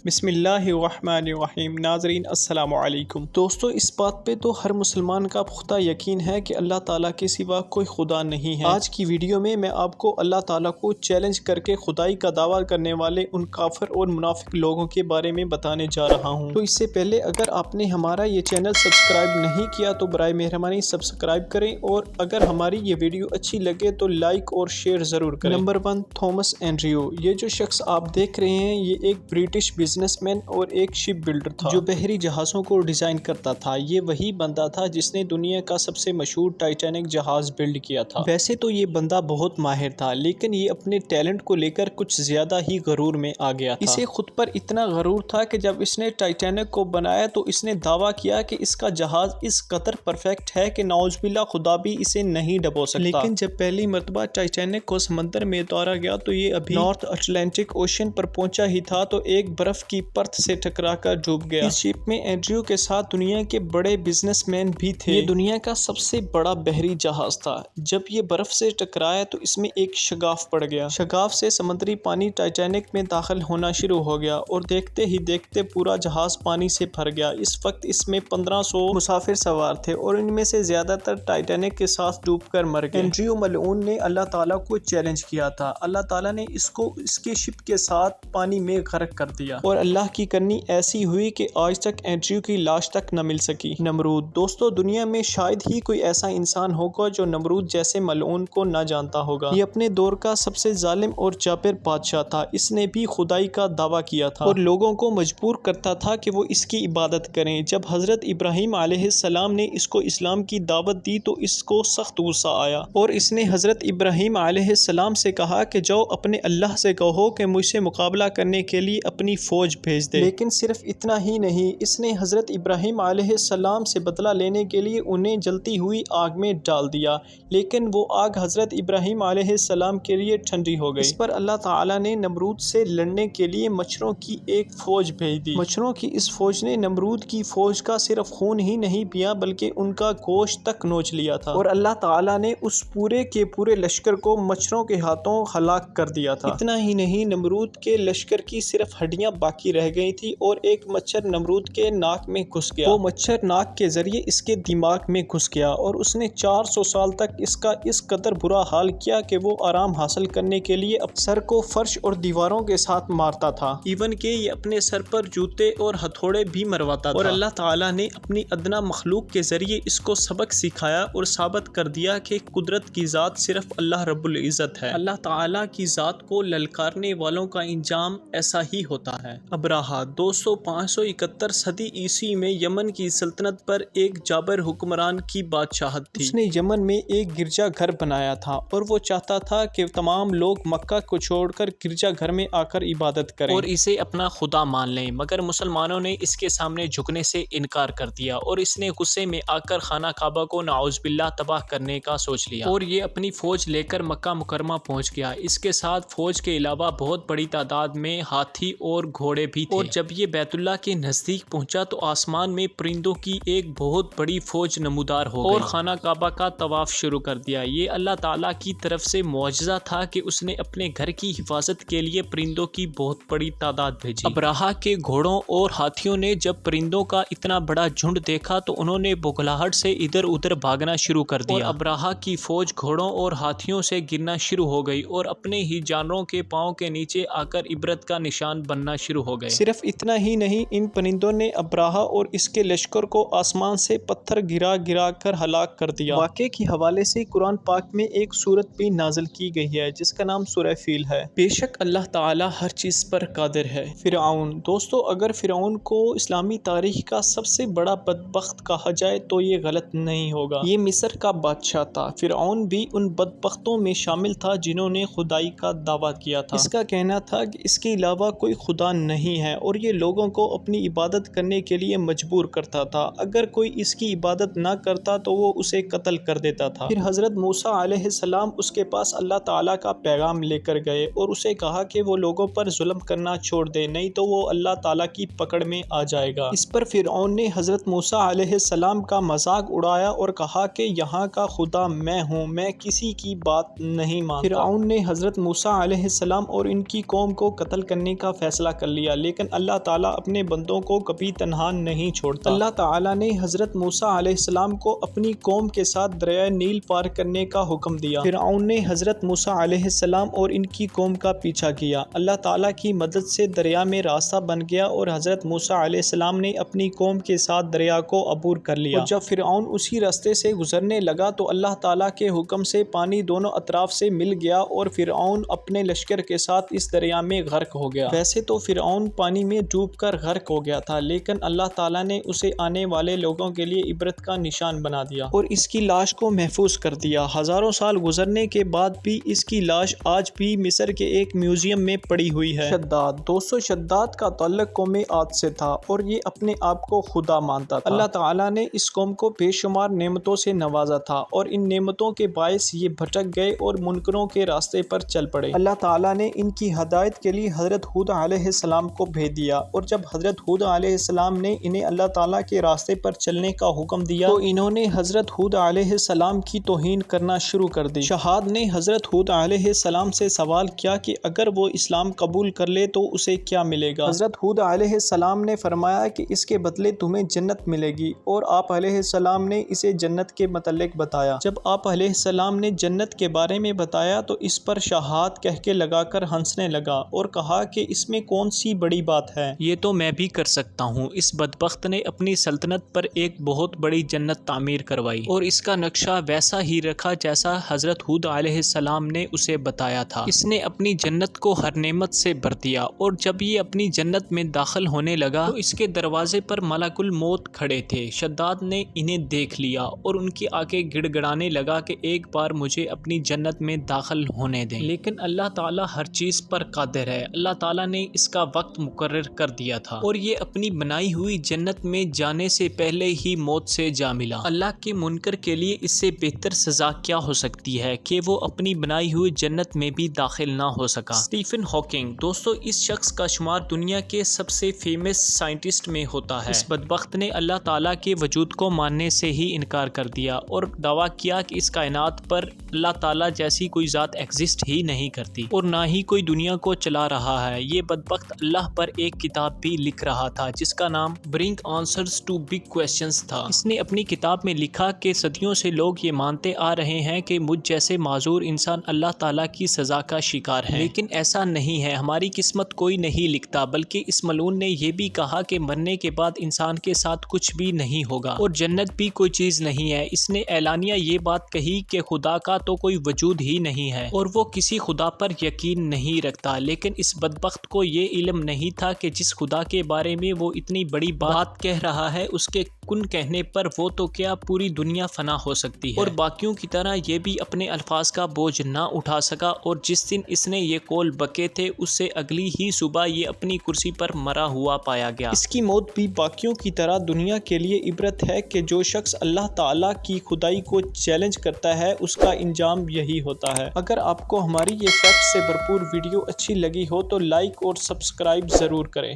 بسم اللہ الرحمن الرحیم۔ ناظرین السلام علیکم۔ دوستو، اس بات پہ تو ہر مسلمان کا پختہ یقین ہے کہ اللہ تعالیٰ کے سوا کوئی خدا نہیں ہے۔ آج کی ویڈیو میں آپ کو اللہ تعالیٰ کو چیلنج کر کے خدائی کا دعویٰ کرنے والے ان کافر اور منافق لوگوں کے بارے میں بتانے جا رہا ہوں۔ تو اس سے پہلے اگر آپ نے ہمارا یہ چینل سبسکرائب نہیں کیا تو برائے مہربانی سبسکرائب کریں، اور اگر ہماری یہ ویڈیو اچھی لگے تو لائک اور شیئر ضرور کریں۔ Number 1، Thomas Andrew. یہ جو شخص آپ دیکھ رہے ہیں یہ ایک برٹش بزنس مین اور ایک شپ بلڈر تھا جو بحری جہازوں کو ڈیزائن کرتا تھا۔ یہ وہی بندہ تھا جس نے دنیا کا سب سے مشہور ٹائٹینک جہاز بلڈ کیا تھا۔ ویسے تو یہ بندہ بہت ماہر تھا، لیکن یہ اپنے ٹیلنٹ کو لے کر کچھ زیادہ ہی غرور میں آ گیا تھا۔ اسے خود پر اتنا غرور تھا کہ جب اس نے ٹائٹینک کو بنایا تو اس نے دعویٰ کیا کہ اس کا جہاز اس قدر پرفیکٹ ہے کہ نعوذ باللہ خدا بھی اسے نہیں ڈبو سکتا۔ لیکن جب پہلی مرتبہ ٹائٹینک کو سمندر میں اتارا گیا تو یہ ابھی نارتھ اٹلانٹک اوشن پر پہنچا ہی تھا تو ایک برف کی پرت سے ٹکرا کر ڈوب گیا۔ اس شپ میں اینڈریو کے ساتھ دنیا کے بڑے بزنس مین بھی تھے۔ یہ دنیا کا سب سے بڑا بحری جہاز تھا۔ جب یہ برف سے ٹکرایا تو اس میں ایک شگاف پڑ گیا۔ شگاف سے سمندری پانی ٹائٹینک میں داخل ہونا شروع ہو گیا اور دیکھتے ہی دیکھتے پورا جہاز پانی سے بھر گیا۔ اس وقت اس میں 1500 مسافر سوار تھے اور ان میں سے زیادہ تر ٹائٹینک کے ساتھ ڈوب کر مر گئے۔ اینڈریو ملعون نے اللہ تعالیٰ کو چیلنج کیا تھا۔ اللہ تعالیٰ نے اس کو اس کے شپ کے ساتھ پانی میں غرق کر دیا، اور اللہ کی کرنی ایسی ہوئی کہ آج تک اینڈریو کی لاش تک نہ مل سکی۔ نمرود۔ دوستو، دنیا میں شاید ہی کوئی ایسا انسان ہوگا جو نمرود جیسے ملعون کو نہ جانتا ہوگا۔ یہ اپنے دور کا سب سے ظالم اور جابر بادشاہ تھا۔ اس نے بھی خدائی کا دعویٰ کیا تھا اور لوگوں کو مجبور کرتا تھا کہ وہ اس کی عبادت کریں۔ جب حضرت ابراہیم علیہ السلام نے اس کو اسلام کی دعوت دی تو اس کو سخت غصہ آیا اور اس نے حضرت ابراہیم علیہ السلام سے کہا کہ جاؤ اپنے اللہ سے کہو کہ مجھ سے مقابلہ کرنے کے لیے اپنی فوج بھیج دے۔ لیکن صرف اتنا ہی نہیں، اس نے حضرت ابراہیم علیہ السلام سے بدلہ لینے کے لیے انہیں جلتی ہوئی آگ میں ڈال دیا، لیکن وہ آگ حضرت ابراہیم علیہ السلام کے لیے ٹھنڈی ہو گئی۔ اس پر اللہ تعالیٰ نے نمرود سے لڑنے کے لیے مچھروں کی ایک فوج بھیج دی۔ مچھروں کی اس فوج نے نمرود کی فوج کا صرف خون ہی نہیں پیا بلکہ ان کا گوشت تک نوچ لیا تھا، اور اللہ تعالیٰ نے اس پورے کے پورے لشکر کو مچھروں کے ہاتھوں ہلاک کر دیا تھا۔ اتنا ہی نہیں، نمرود کے لشکر کی صرف ہڈیاں باقی رہ گئی تھی اور ایک مچھر نمرود کے ناک میں گھس گیا۔ وہ مچھر ناک کے ذریعے اس کے دماغ میں گھس گیا اور اس نے 400 سال تک اس کا اس قدر برا حال کیا کہ وہ آرام حاصل کرنے کے لیے سر کو فرش اور دیواروں کے ساتھ مارتا تھا، ایون کہ یہ اپنے سر پر جوتے اور ہتھوڑے بھی مرواتا تھا۔ اور اللہ تعالیٰ نے اپنی ادنا مخلوق کے ذریعے اس کو سبق سکھایا اور ثابت کر دیا کہ قدرت کی ذات صرف اللہ رب العزت ہے۔ اللہ تعالیٰ کی ذات کو للکارنے والوں کا انجام ایسا ہی ہوتا ہے۔ ابراہہ۔ 571 صدی عیسوی میں یمن کی سلطنت پر ایک جابر حکمران کی بادشاہت تھی۔ اس نے یمن میں ایک گرجا گھر بنایا تھا اور وہ چاہتا تھا کہ تمام لوگ مکہ کو چھوڑ کر گرجا گھر میں آ کر عبادت کریں اور اسے اپنا خدا مان لیں، مگر مسلمانوں نے اس کے سامنے جھکنے سے انکار کر دیا اور اس نے غصے میں آ کر خانہ کعبہ کو نعوذ باللہ تباہ کرنے کا سوچ لیا، اور یہ اپنی فوج لے کر مکہ مکرمہ پہنچ گیا۔ اس کے ساتھ فوج کے علاوہ بہت بڑی تعداد میں ہاتھی اور گھوڑے بھی تھے، اور جب یہ بیت اللہ کے نزدیک پہنچا تو آسمان میں پرندوں کی ایک بہت بڑی فوج نمودار ہو گئی اور خانہ کعبہ کا طواف شروع کر دیا۔ یہ اللہ تعالیٰ کی طرف سے معجزہ تھا کہ اس نے اپنے گھر کی حفاظت کے لیے پرندوں کی بہت بڑی تعداد بھیجی۔ ابراہہ کے گھوڑوں اور ہاتھیوں نے جب پرندوں کا اتنا بڑا جھنڈ دیکھا تو انہوں نے بغلاہٹ سے ادھر ادھر بھاگنا شروع کر دیا، اور ابراہہ کی فوج گھوڑوں اور ہاتھیوں سے گرنا شروع ہو گئی اور اپنے ہی جانوروں کے پاؤں کے نیچے آ کر عبرت کا نشان بننا شروع ہو گئے۔ صرف اتنا ہی نہیں، ان پرندوں نے ابراہہ اور اس کے لشکر کو آسمان سے پتھر گرا گرا کر ہلاک کر دیا۔ واقعے کے حوالے سے قرآن پاک میں ایک سورت بھی نازل کی گئی ہے جس کا نام سورہ فیل ہے۔ بے شک اللہ تعالیٰ ہر چیز پر قادر ہے۔ فرعون۔ دوستو، اگر فرعون کو اسلامی تاریخ کا سب سے بڑا بدبخت کہا جائے تو یہ غلط نہیں ہوگا۔ یہ مصر کا بادشاہ تھا۔ فرعون بھی ان بدبختوں میں شامل تھا جنہوں نے خدائی کا دعویٰ کیا تھا۔ اس کا کہنا تھا کہ اس کے علاوہ کوئی خدا نہیں ہے اور یہ لوگوں کو اپنی عبادت کرنے کے لیے مجبور کرتا تھا۔ اگر کوئی اس کی عبادت نہ کرتا تو وہ اسے قتل کر دیتا تھا۔ پھر حضرت موسیٰ علیہ السلام اس کے پاس اللہ تعالیٰ کا پیغام لے کر گئے اور اسے کہا کہ وہ لوگوں پر ظلم کرنا چھوڑ دے، نہیں تو وہ اللہ تعالیٰ کی پکڑ میں آ جائے گا۔ اس پر فرعون نے حضرت موسیٰ علیہ السلام کا مذاق اڑایا اور کہا کہ یہاں کا خدا میں ہوں، میں کسی کی بات نہیں مانتا۔ فرعون نے حضرت موسیٰ علیہ السلام اور ان کی قوم کو قتل کرنے کا فیصلہ کر لیا، لیکن اللہ تعالیٰ اپنے بندوں کو کبھی تنہا نہیں چھوڑتا۔ اللہ تعالیٰ نے حضرت موسیٰ علیہ السلام کو اپنی قوم کے ساتھ دریائے نیل پار کرنے کا حکم دیا۔ فرعون نے حضرت موسیٰ علیہ السلام اور ان کی قوم کا پیچھا کیا۔ اللہ تعالیٰ کی مدد سے دریا میں راستہ بن گیا اور حضرت موسیٰ علیہ السلام نے اپنی قوم کے ساتھ دریا کو عبور کر لیا، اور جب فرعون اسی راستے سے گزرنے لگا تو اللہ تعالیٰ کے حکم سے پانی دونوں اطراف سے مل گیا اور فرعون اپنے لشکر کے ساتھ اس دریا میں غرق ہو گیا۔ ویسے تو فرعون پانی میں ڈوب کر غرق ہو گیا تھا، لیکن اللہ تعالیٰ نے اسے آنے والے لوگوں کے لیے عبرت کا نشان بنا دیا اور اس کی لاش کو محفوظ کر دیا۔ ہزاروں سال گزرنے کے بعد بھی اس کی لاش آج بھی مصر کے ایک میوزیم میں پڑی ہوئی ہے۔ شداد دوستو، شداد کا تعلق قوم عاد سے تھا اور یہ اپنے آپ کو خدا مانتا تھا۔ اللہ تعالیٰ نے اس قوم کو بے شمار نعمتوں سے نوازا تھا اور ان نعمتوں کے باعث یہ بھٹک گئے اور منکروں کے راستے پر چل پڑے۔ اللہ تعالیٰ نے ان کی ہدایت کے لیے حضرت ہود علیہ السلام کو بھیج دیا، اور جب حضرت ہود علیہ السلام نے انہیں اللہ تعالیٰ کے راستے پر چلنے کا حکم دیا تو انہوں نے حضرت ہود علیہ السلام کی توہین کرنا شروع کر دی۔ شہاد نے حضرت ہود علیہ السلام سے سوال کیا کہ اگر وہ اسلام قبول کر لے تو اسے کیا ملے گا؟ حضرت ہود علیہ السلام نے فرمایا کہ اس کے بدلے تمہیں جنت ملے گی، اور آپ علیہ السلام نے اسے جنت کے متعلق بتایا۔ جب آپ علیہ السلام نے جنت کے بارے میں بتایا تو اس پر شہاد کہہ کے لگا کر ہنسنے لگا اور کہا کہ اس میں کون سی بڑی بات ہے، یہ تو میں بھی کر سکتا ہوں۔ اس بدبخت نے اپنی سلطنت پر ایک بہت بڑی جنت تعمیر کروائی اور اس کا نقشہ ویسا ہی رکھا جیسا حضرت ہود علیہ السلام نے اسے بتایا تھا۔ اس نے اپنی جنت کو ہر نعمت سے بھر دیا، اور جب یہ اپنی جنت میں داخل ہونے لگا تو اس کے دروازے پر ملک الموت کھڑے تھے۔ شداد نے انہیں دیکھ لیا اور ان کی آنکھیں گڑ گڑانے لگا کہ ایک بار مجھے اپنی جنت میں داخل ہونے دیں، لیکن اللہ تعالیٰ ہر چیز پر قادر ہے۔ اللہ تعالیٰ نے اس کا وقت مقرر کر دیا تھا اور یہ اپنی بنائی ہوئی جنت میں جانے سے پہلے ہی موت سے جا ملا۔ اللہ کے منکر کے لیے اس سے بہتر سزا کیا ہو سکتی ہے کہ وہ اپنی بنائی ہوئی جنت میں بھی داخل نہ ہو سکا۔ اسٹیفن ہاکنگ دوستو، اس شخص کا شمار دنیا کے سب سے فیمس سائنٹسٹ میں ہوتا ہے۔ اس بدبخت نے اللہ تعالیٰ کے وجود کو ماننے سے ہی انکار کر دیا اور دعویٰ کیا کہ اس کائنات پر اللہ تعالیٰ جیسی کوئی ذات ایگزسٹ ہی نہیں کرتی اور نہ ہی کوئی دنیا کو چلا رہا ہے۔ یہ بدبخت اللہ پر ایک کتاب بھی لکھ رہا تھا جس کا نام برنگ آنسرز ٹو بگ کویسچنز تھا۔ اس نے اپنی کتاب میں لکھا کہ صدیوں سے لوگ یہ مانتے آ رہے ہیں کہ مجھ جیسے معذور انسان اللہ تعالیٰ کی سزا کا شکار ہے، لیکن ایسا نہیں ہے، ہماری قسمت کوئی نہیں لکھتا، بلکہ اس ملعون نے یہ بھی کہا کہ مرنے کے بعد انسان کے ساتھ کچھ بھی نہیں ہوگا اور جنت بھی کوئی چیز نہیں ہے۔ اس نے اعلانیہ یہ بات کہی کہ خدا کا تو کوئی وجود ہی نہیں ہے اور وہ کسی خدا پر یقین نہیں رکھتا، لیکن اس بدبخت کو یہ علم نہیں تھا کہ جس خدا کے بارے میں وہ اتنی بڑی بات کہہ رہا ہے اس کے کن کہنے پر وہ تو کیا پوری دنیا فنا ہو سکتی ہے، اور باقیوں کی طرح یہ بھی اپنے الفاظ کا بوجھ نہ اٹھا سکا، اور جس دن اس نے یہ قول بکے تھے اس سے اگلی ہی صبح یہ اپنی کرسی پر مرا ہوا پایا گیا۔ اس کی موت بھی باقیوں کی طرح دنیا کے لیے عبرت ہے کہ جو شخص اللہ تعالیٰ کی خدائی کو چیلنج کرتا ہے اس کا انجام یہی ہوتا ہے۔ اگر آپ کو ہماری یہ فیکٹ سے بھرپور ویڈیو اچھی لگی ہو تو لائک اور سبسکرائب ضرور کریں۔